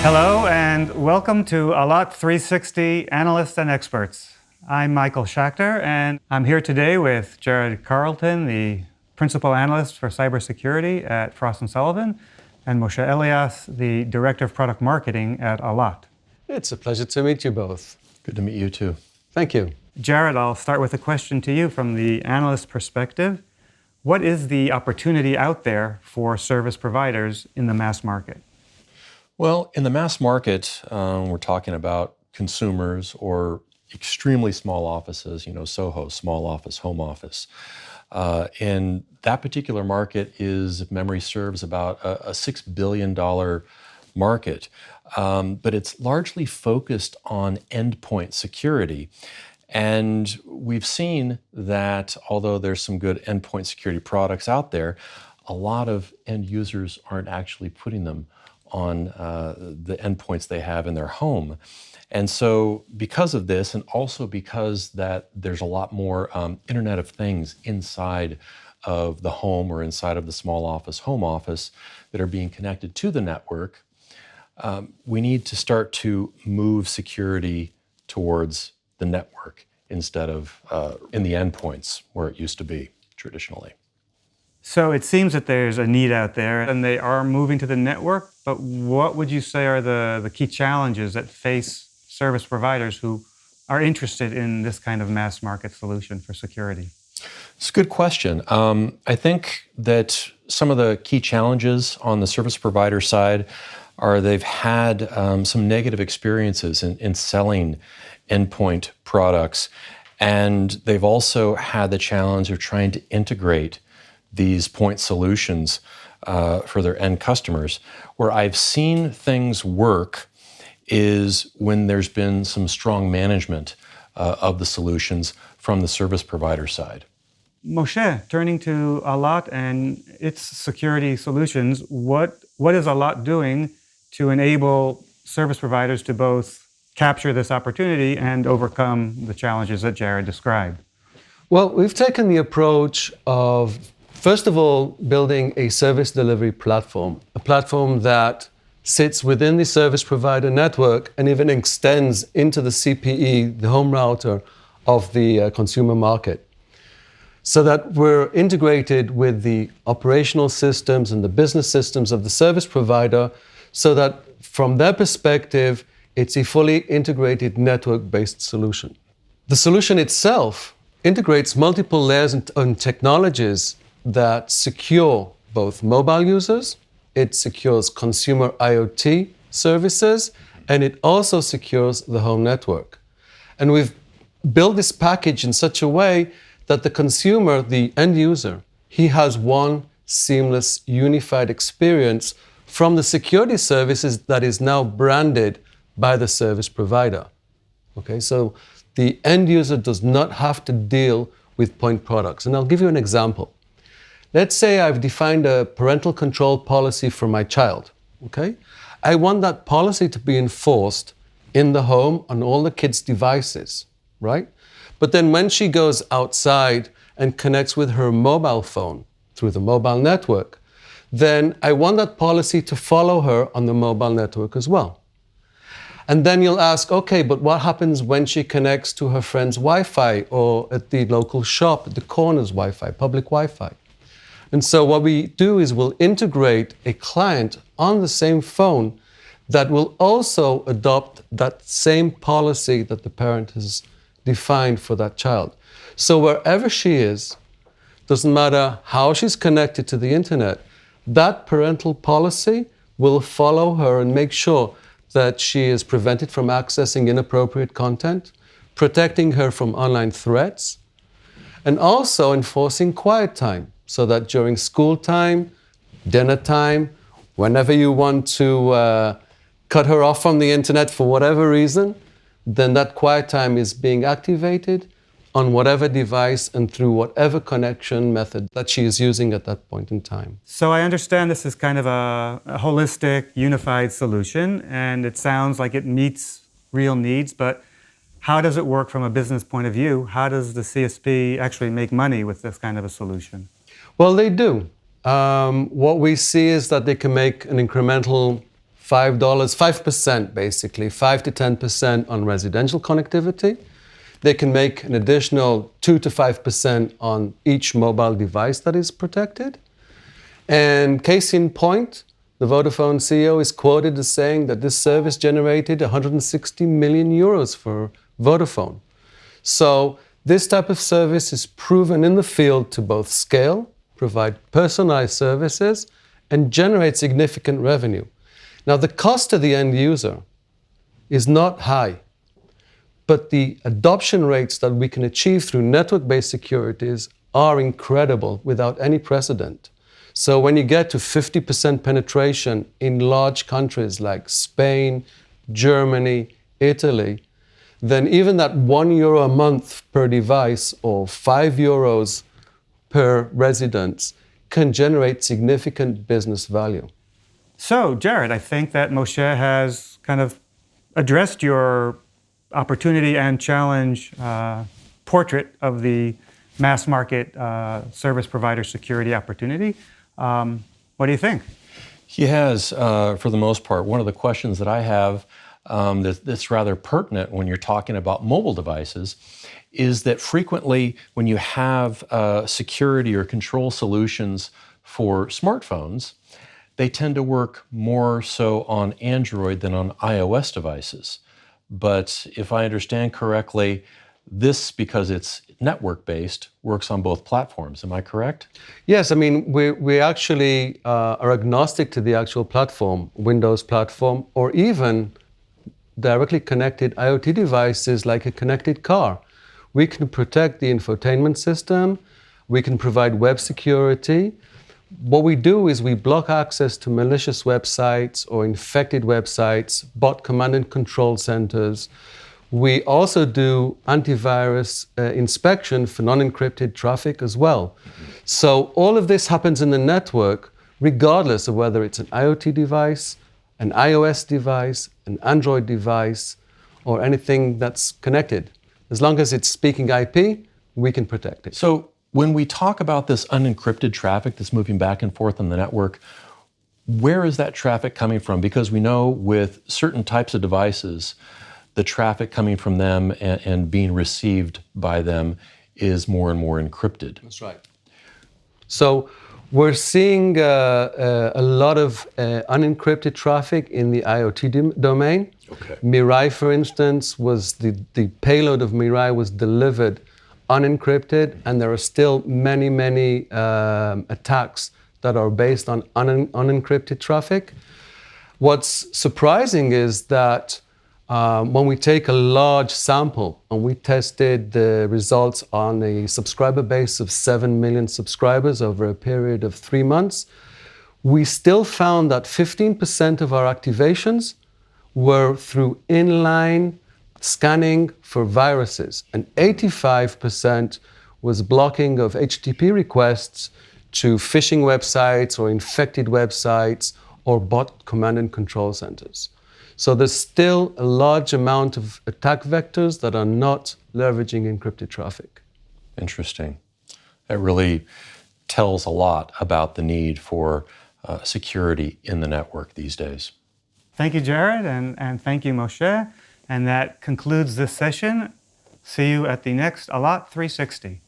Hello and welcome to Allot 360 Analysts and Experts. I'm Michael Schachter and I'm here today with Jarad Carleton, the Principal Analyst for Cybersecurity at Frost & Sullivan, and Moshe Elias, the Director of Product Marketing at Allot. It's a pleasure to meet you both. Good to meet you too. Thank you. Jarad, I'll start with a question to you from the analyst perspective. What is the opportunity out there for service providers in the mass market? Well, in the mass market, we're talking about consumers or extremely small offices, SOHO, small office, home office. And that particular market is, if memory serves, about a $6 billion market. But it's largely focused on endpoint security. And we've seen that although there's some good endpoint security products out there, a lot of end users aren't actually putting them on the endpoints they have in their home. And so because of this, and also because that there's a lot more Internet of Things inside of the home or inside of the small office, home office that are being connected to the network, we need to start to move security towards the network instead of in the endpoints where it used to be traditionally. So it seems that there's a need out there and they are moving to the network, but what would you say are the key challenges that face service providers who are interested in this kind of mass market solution for security? It's a good question. I think that some of the key challenges on the service provider side are they've had some negative experiences in selling endpoint products, and they've also had the challenge of trying to integrate these point solutions for their end customers. Where I've seen things work is when there's been some strong management of the solutions from the service provider side. Moshe, turning to Allot and its security solutions, what is Allot doing to enable service providers to both capture this opportunity and overcome the challenges that Jarad described? Well, we've taken the approach of, first of all, building a service delivery platform, a platform that sits within the service provider network and even extends into the CPE, the home router of the consumer market, so that we're integrated with the operational systems and the business systems of the service provider, so that from their perspective, it's a fully integrated network-based solution. The solution itself integrates multiple layers and technologies that secure both mobile users, it secures consumer IoT services, and it also secures the home network. And we've built this package in such a way that the consumer, the end user, he has one seamless, unified experience from the security services that is now branded by the service provider. Okay, so the end user does not have to deal with point products. And I'll give you an example. Let's say I've defined a parental control policy for my child, okay? I want that policy to be enforced in the home on all the kids' devices, right? But then when she goes outside and connects with her mobile phone through the mobile network, then I want that policy to follow her on the mobile network as well. And then you'll ask, okay, but what happens when she connects to her friend's Wi-Fi or at the local shop, at the corner's Wi-Fi, public Wi-Fi? And so what we do is we'll integrate a client on the same phone that will also adopt that same policy that the parent has defined for that child. So wherever she is, doesn't matter how she's connected to the internet, that parental policy will follow her and make sure that she is prevented from accessing inappropriate content, protecting her from online threats, and also enforcing quiet time, so that during school time, dinner time, whenever you want to cut her off from the internet for whatever reason, then that quiet time is being activated on whatever device and through whatever connection method that she is using at that point in time. So I understand this is kind of a holistic, unified solution, and it sounds like it meets real needs, but how does it work from a business point of view? How does the CSP actually make money with this kind of a solution? Well, they do. What we see is that they can make an incremental $5, 5% basically, 5 to 10% on residential connectivity. They can make an additional 2 to 5% on each mobile device that is protected. And case in point, the Vodafone CEO is quoted as saying that this service generated 160 million euros for Vodafone. So this type of service is proven in the field to both scale, provide personalized services, and generate significant revenue. Now, the cost to the end user is not high, but the adoption rates that we can achieve through network-based securities are incredible without any precedent. So when you get to 50% penetration in large countries like Spain, Germany, Italy, then even that €1 a month per device or €5 per residence can generate significant business value. So, Jarad, I think that Moshe has kind of addressed your opportunity and challenge portrait of the mass market service provider security opportunity. What do you think? He has, for the most part. One of the questions that I have that's rather pertinent when you're talking about mobile devices is that frequently when you have security or control solutions for smartphones, they tend to work more so on Android than on iOS devices. But if I understand correctly, this, because it's network-based, works on both platforms. Am I correct? Yes, I mean, we actually are agnostic to the actual platform, Windows platform, or even directly connected IoT devices like a connected car. We can protect the infotainment system. We can provide web security. What we do is we block access to malicious websites or infected websites, bot command and control centers. We also do antivirus inspection for non-encrypted traffic as well. So all of this happens in the network, regardless of whether it's an IoT device, an iOS device, an Android device, or anything that's connected. As long as it's speaking IP, we can protect it. So when we talk about this unencrypted traffic that's moving back and forth on the network, where is that traffic coming from? Because we know with certain types of devices, the traffic coming from them and being received by them is more and more encrypted. That's right. So we're seeing a lot of unencrypted traffic in the IoT domain. Okay. Mirai, for instance, was the payload of Mirai was delivered unencrypted, and there are still many attacks that are based on unencrypted traffic. What's surprising is that when we take a large sample and we tested the results on a subscriber base of 7 million subscribers over a period of 3 months, we still found that 15% of our activations were through inline scanning for viruses, and 85% was blocking of HTTP requests to phishing websites or infected websites or bot command and control centers. So there's still a large amount of attack vectors that are not leveraging encrypted traffic. Interesting. That really tells a lot about the need for security in the network these days. Thank you, Jarad, and thank you, Moshe. And that concludes this session. See you at the next Allot 360.